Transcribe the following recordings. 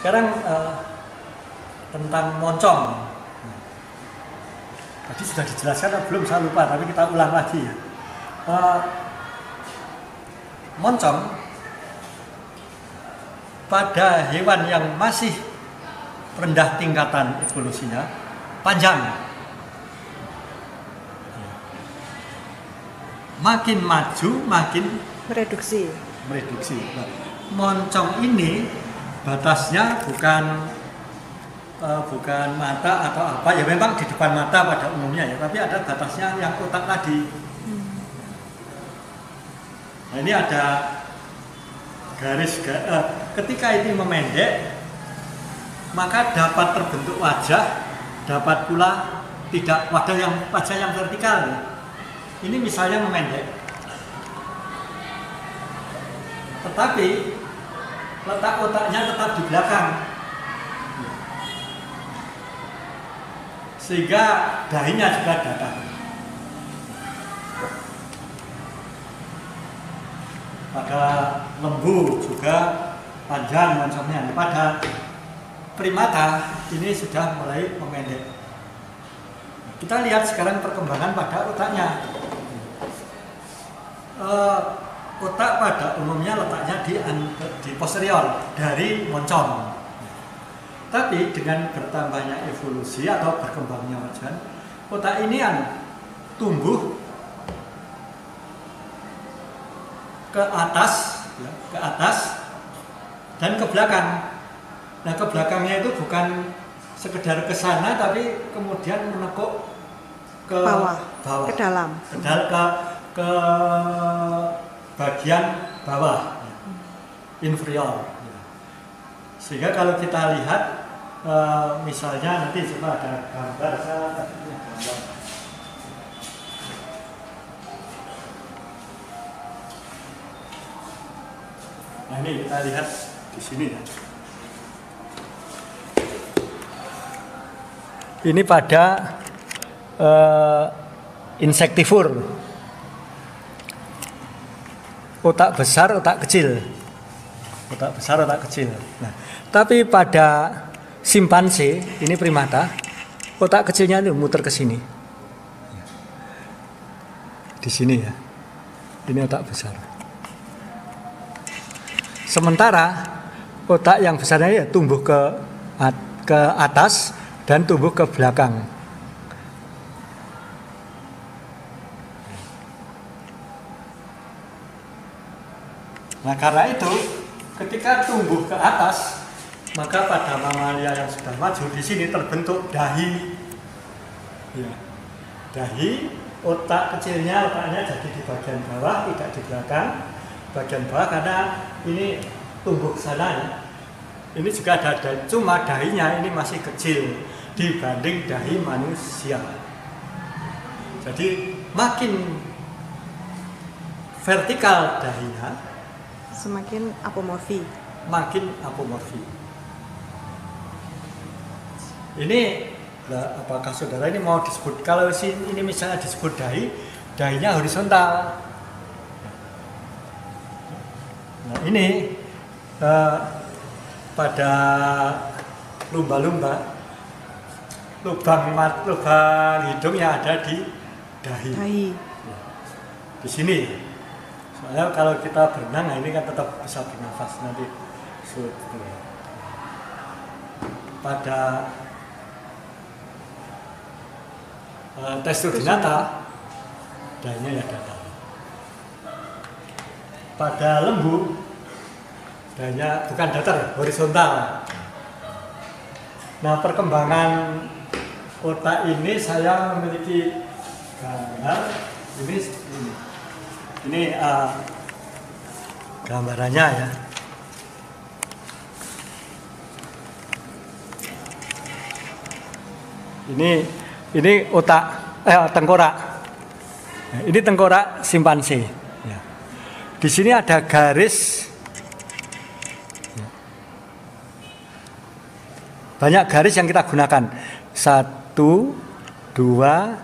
Sekarang tentang moncong. Tadi sudah dijelaskan atau belum, saya lupa, tapi kita ulang lagi ya. Moncong pada hewan yang masih rendah tingkatan evolusinya panjang. Makin maju makin mereduksi. Nah, moncong ini batasnya bukan mata atau apa ya, memang di depan mata pada umumnya ya, tapi ada batasnya yang otak tadi. Nah, ini ada garis ketika ini memendek maka dapat terbentuk wajah, dapat pula tidak wajah yang vertikal. Ini misalnya memendek, tetapi letak otaknya tetap di belakang, sehingga dahinya juga datang. Pada lembu juga panjang moncongnya. Pada primata ini sudah mulai memendek. Kita lihat sekarang perkembangan pada otaknya. Otak pada umumnya letaknya di posterior dari moncong. Tapi dengan bertambahnya evolusi atau berkembangnya organ, otak ini tumbuh ke atas dan ke belakang. Nah, ke belakangnya itu bukan sekedar ke sana, tapi kemudian menekuk ke bawah, ke dalam, ke bagian bawah, inferior. Sehingga kalau kita lihat, misalnya nanti coba ada gambar, Nah, ini kita lihat di sini ya. Ini pada insektivor. Otak besar, otak kecil. Otak besar, otak kecil. Nah, tapi pada simpanse, ini primata, otak kecilnya itu muter ke sini. Di sini ya. Ini otak besar. Sementara otak yang besarnya ya tumbuh ke atas dan tumbuh ke belakang. Nah, karena itu ketika tumbuh ke atas, maka pada mamalia yang sudah maju di sini terbentuk dahi. Ya. Dahi, otaknya jadi di bagian bawah, tidak di belakang. Bagian bawah karena ini tumbuh ke sana ya. Ini juga ada cuma dahinya ini masih kecil dibanding dahi manusia. Jadi makin vertikal dahinya, semakin apomorfi. Ini apakah saudara ini mau disebut, kalau ini misalnya disebut dahinya horizontal. Nah, ini pada lumba-lumba lubang hidungnya ada di dahi. Di sini. Soalnya kalau kita berenang, nah ini kan tetap bisa bernafas nanti. Pada Testudinata dahinya ya datar. Pada lembu dahinya bukan datar, horizontal. Nah, perkembangan otak ini saya memiliki gambar ini gambarannya ya. Ini otak tengkorak. Nah, ini tengkorak simpanse. Ya. Di sini ada garis, banyak garis yang kita gunakan. 1, 2,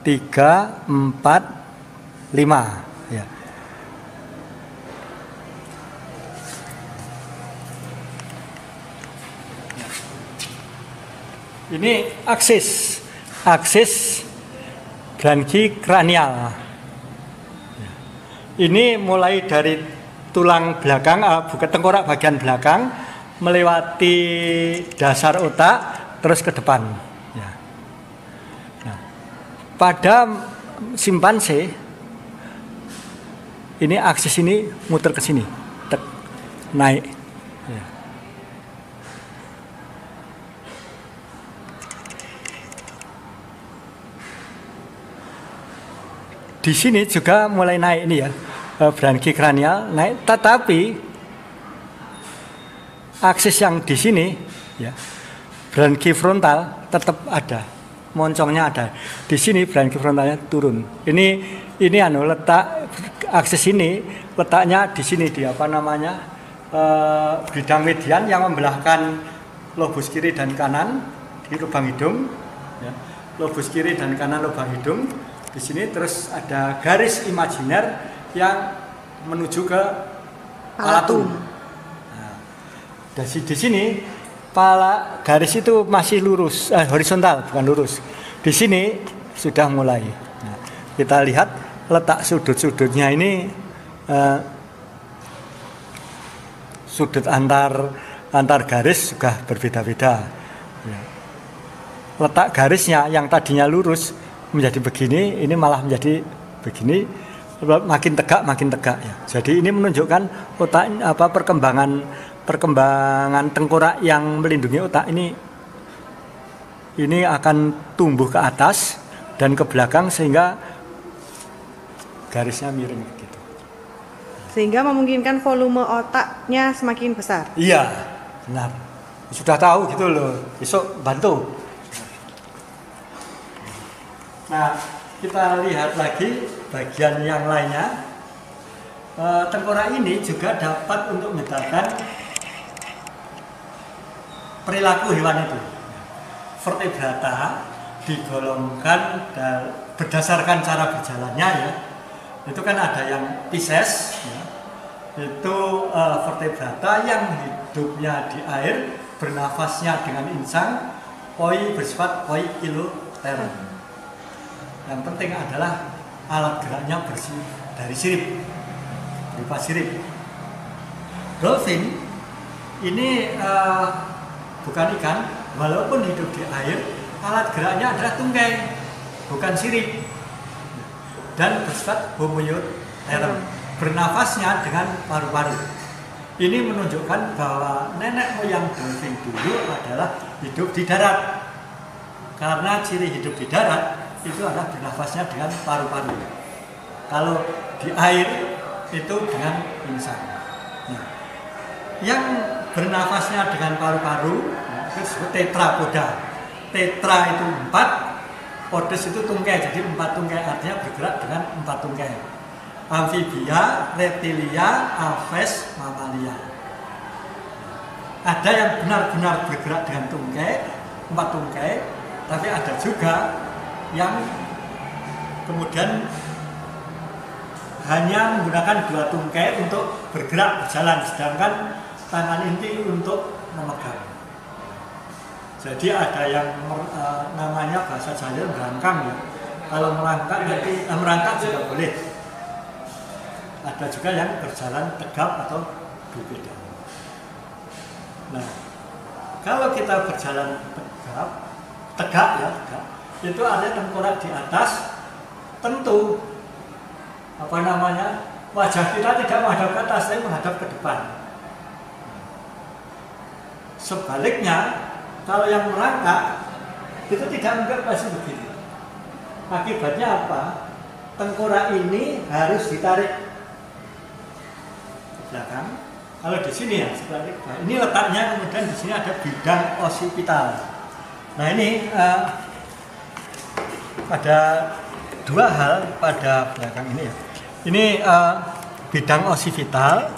3, 4, 5. Ya. Ini aksis branchi kranial. Ini mulai dari tulang belakang, bukan tengkorak bagian belakang, melewati dasar otak, terus ke depan. Ya. Nah, pada simpanse, ini aksis ini muter ke sini, naik. Ya. Di sini juga mulai naik ini ya, branchi kranial naik, tetapi aksis yang di sini ya, branchi frontal tetap ada, moncongnya ada. Di sini branchi frontalnya turun. Ini letak aksis ini letaknya di sini, di apa namanya, bidang median yang membelahkan lobus kiri dan kanan di lubang hidung, ya. Lobus kiri dan kanan lubang hidung. Di sini terus ada garis imajiner yang menuju ke palatum. Nah, di sini garis itu masih lurus, horizontal bukan lurus. Di sini sudah mulai. Nah, kita lihat letak sudut-sudutnya ini, sudut antar garis juga berbeda-beda. Ya. Letak garisnya yang tadinya lurus menjadi begini, ini malah menjadi begini, makin tegak ya. Jadi ini menunjukkan otak perkembangan tengkorak yang melindungi otak ini akan tumbuh ke atas dan ke belakang sehingga garisnya miring gitu. Sehingga memungkinkan volume otaknya semakin besar. Iya, benar. Sudah tahu gitu loh. Besok bantu. Nah, kita lihat lagi bagian yang lainnya. Tengkorak ini juga dapat untuk membedakan perilaku hewan itu. Vertebrata digolongkan berdasarkan cara berjalannya ya. Itu kan ada yang Pisces ya. Itu vertebrata yang hidupnya di air, bernafasnya dengan insang, bersifat poikiloteron. Yang penting adalah alat geraknya bersih dari sirip, berupa sirip. Dolphin ini bukan ikan, walaupun hidup di air, alat geraknya adalah tungkai, bukan sirip, dan bersifat homoioteron, bernafasnya dengan paru-paru. Ini menunjukkan bahwa nenek moyang dolphin dulu adalah hidup di darat, karena ciri hidup di darat itu adalah bernafasnya dengan paru-paru. Kalau di air itu dengan insang. Nah, yang bernafasnya dengan paru-paru itu disebut tetrapoda. Tetra itu 4, podes itu tungkai, jadi 4 tungkai, artinya bergerak dengan 4 tungkai. Amfibia, reptilia, aves, mamalia. Ada yang benar-benar bergerak dengan tungkai, 4 tungkai, tapi ada juga yang kemudian hanya menggunakan 2 tungkai untuk bergerak berjalan, sedangkan tangan inti untuk memegang. Jadi ada yang namanya bahasa Jawa merangkang ya. Kalau merangkak nanti merangkak juga boleh. Ada juga yang berjalan tegap atau berbeda. Nah, kalau kita berjalan tegak ya, itu ada tengkorak di atas, tentu wajah kita tidak menghadap ke atas, tapi menghadap ke depan. Sebaliknya, kalau yang merangkak itu tidak mungkin pasti begini. Akibatnya apa? Tengkorak ini harus ditarik ke belakang. Kalau di sini ya sebaliknya. Nah, ini letaknya, kemudian di sini ada bidang osipital. Nah ini ada 2 hal pada belakang ini ya. Ini bidang osipital.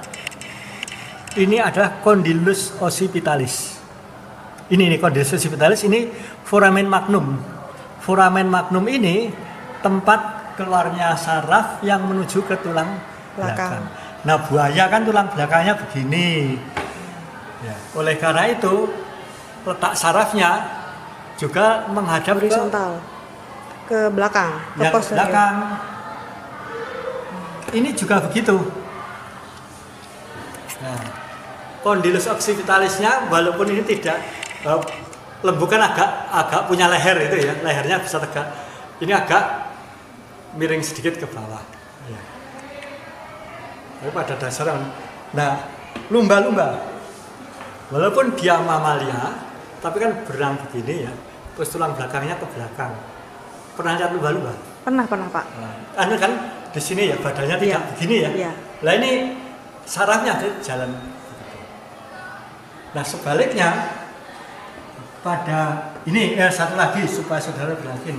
Ini adalah condylus occipitalis. Ini condylus occipitalis, ini foramen magnum. Foramen magnum ini tempat keluarnya saraf yang menuju ke tulang belakang. Nah, buaya kan tulang belakangnya begini. Ya. Oleh karena itu letak sarafnya juga menghadap horizontal ke belakang, ke ke posterior. belakang. Ini juga begitu. Nah, kondilus occipitalisnya walaupun ini tidak lembukan agak punya leher itu ya, lehernya bisa tegak. Ini agak miring sedikit ke bawah. Ya. Tapi pada dasarnya, nah lumba-lumba, walaupun dia mamalia, tapi kan berenang begini ya, terus tulang belakangnya ke belakang. Pernah lihat lumba-lumba? Pernah Pak. Anu kan di sini ya badannya tidak begini ya. Iya. Lah ini sarafnya jalan. Nah sebaliknya pada ini satu lagi supaya saudara yakin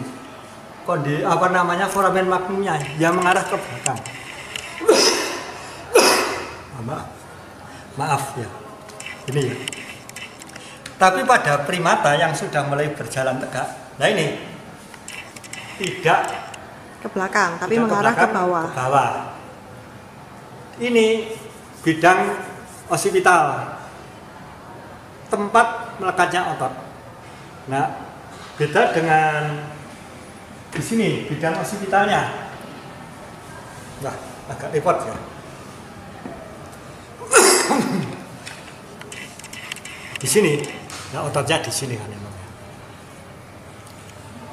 foramen magnumnya yang mengarah ke belakang. Maaf ya. Ini ya. Tapi pada primata yang sudah mulai berjalan tegak, nah ini tidak Ke belakang, tapi mengarah ke bawah. Ke bawah. Ini bidang osipital, tempat melekatnya otot. Nah, beda dengan di sini bidang osipitalnya. Nah, agak repot ya. Di sini, nah ototnya di sini kan emang.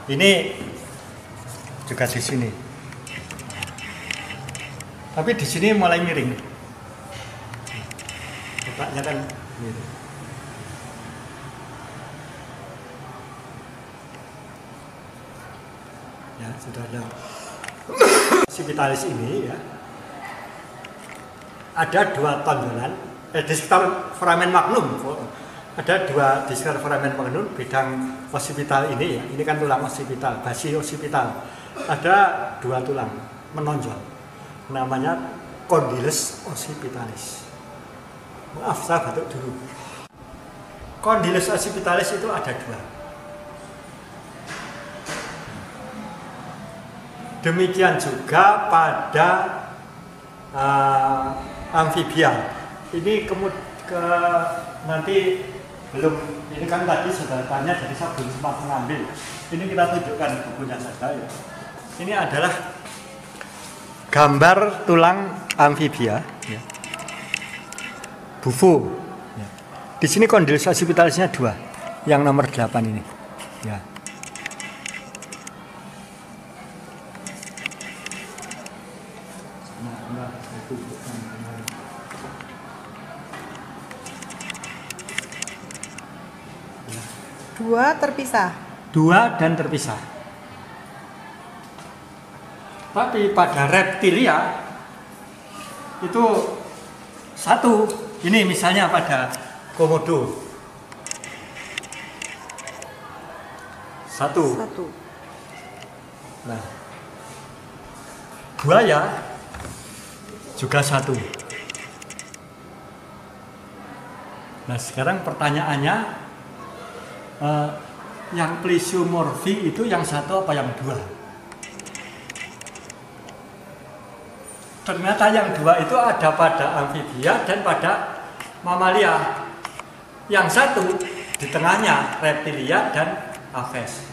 Ini juga di sini. Tapi di sini mulai miring. Otaknya kan miring. Ya, sudah ada occipitalis ini ya. Ada dua tonjolan di sekitar foramen magnum. Ada dua di sekitar foramen magnum bidang occipital ini ya. Ini kan tulang occipital, basi occipital. Ada dua tulang menonjol. Namanya condylus occipitalis. Maaf, saya batuk dulu. Condylus occipitalis itu ada dua. Demikian juga pada amfibia. Ini nanti belum, ini kan tadi sudah tanya, jadi saya belum sempat mengambil. Ini kita tunjukkan bukunya saja ya. Ini adalah gambar tulang amfibia, ya. Bufo. Ya. Di sini condylus occipitalisnya dua, yang nomor 8 ini. Ya. Dua terpisah. Dua dan terpisah. Tapi pada reptilia itu satu. Ini misalnya pada komodo. Satu. Nah, buaya juga satu. Nah, sekarang pertanyaannya, yang plesiomorfi itu yang satu apa yang dua? Ternyata yang dua itu ada pada amfibia dan pada mamalia. Yang satu di tengahnya reptilia dan aves.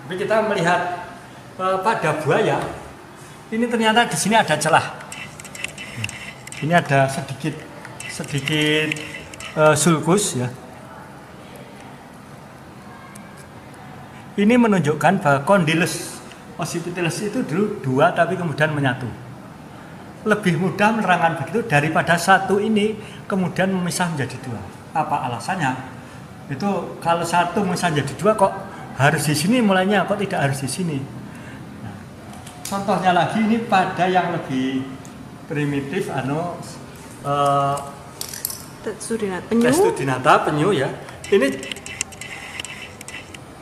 Tapi kita melihat pada buaya ini ternyata di sini ada celah. Ini ada sedikit sulcus ya. Ini menunjukkan bahwa condylus occipitalis itu dulu dua tapi kemudian menyatu. Lebih mudah menerangkan begitu daripada satu ini kemudian memisah menjadi dua. Apa alasannya? Itu kalau satu memisah menjadi dua kok harus di sini mulainya, kok tidak harus di sini? Nah, contohnya lagi ini pada yang lebih primitif, Testudinata penyu ya. Ini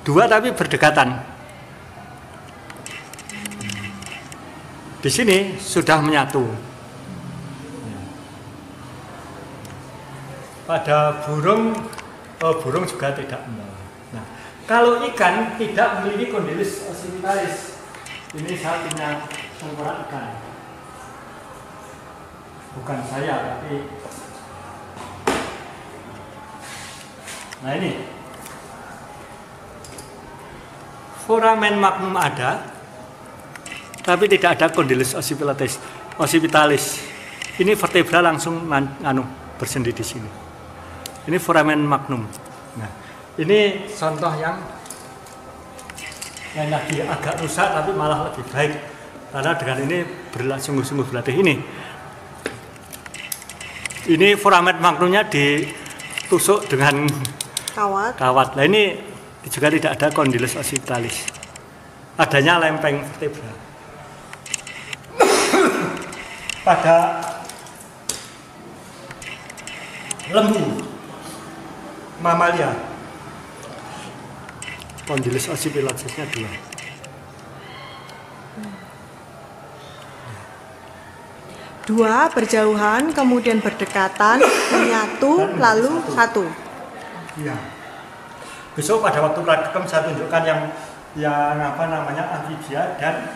dua tapi berdekatan. Di sini sudah menyatu. Pada burung juga tidak. Nah, kalau ikan tidak memiliki condylus occipitalis. Ini saya punya tengkorak ikan. Bukan saya, tapi nah ini. foramen magnum ada, tapi tidak ada condylus occipitalis. Ini vertebra langsung bersendi di sini. Ini foramen magnum. Nah, ini contoh yang lagi agak rusak tapi malah lebih baik karena dengan ini sungguh-sungguh berlatih ini. Ini foramen magnumnya ditusuk dengan kawat. Nah ini juga tidak ada condylus occipitalis. Adanya lempeng vertebra. Pada lembu mamalia, condylus occipitalisnya 2. Dua berjauhan, kemudian berdekatan, menyatu, lalu satu. Iya. Besok pada waktu praktikum saya tunjukkan yang apa namanya amfibia dan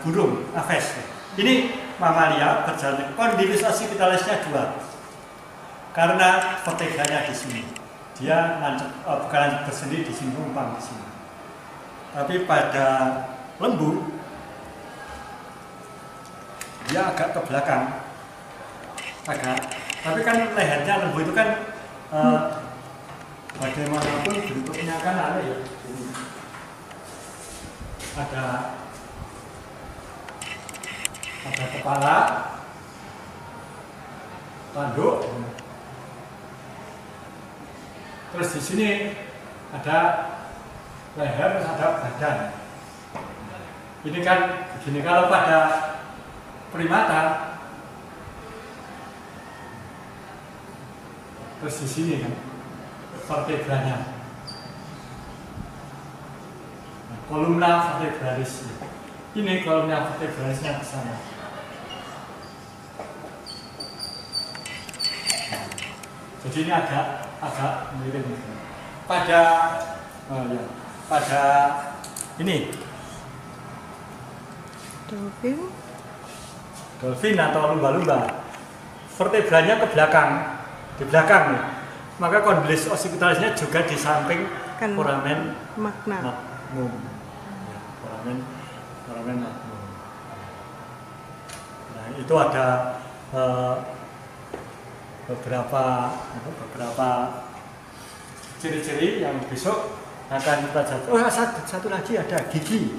burung aves. Ini mamalia berjalan, condylus occipitalisnya 2. Karena vertebranya di sini. Dia bukan bersendi di sini, numpang di sini. Tapi pada lembu dia agak ke belakang, tapi kan lehernya lembu itu kan bagaimanapun bentuknya kan aneh ya. Ada kepala, tanduk, terus di sini ada leher, terus ada badan. Ini kan begini, kalau pada primata, terus di sini kan vertebranya, kolumna vertebralis. Ini kolumna vertebralisnya ke sana. Jadi ini agak mirip. Pada ini dolphin atau lumba-lumba, vertebranya ke belakang, di belakang nih. Maka condylus occipitalisnya juga di samping foramen magnum. Ya, foramen magnum. Nah, itu ada beberapa ciri-ciri yang besok akan kita jatuh. Oh, satu lagi ada gigi.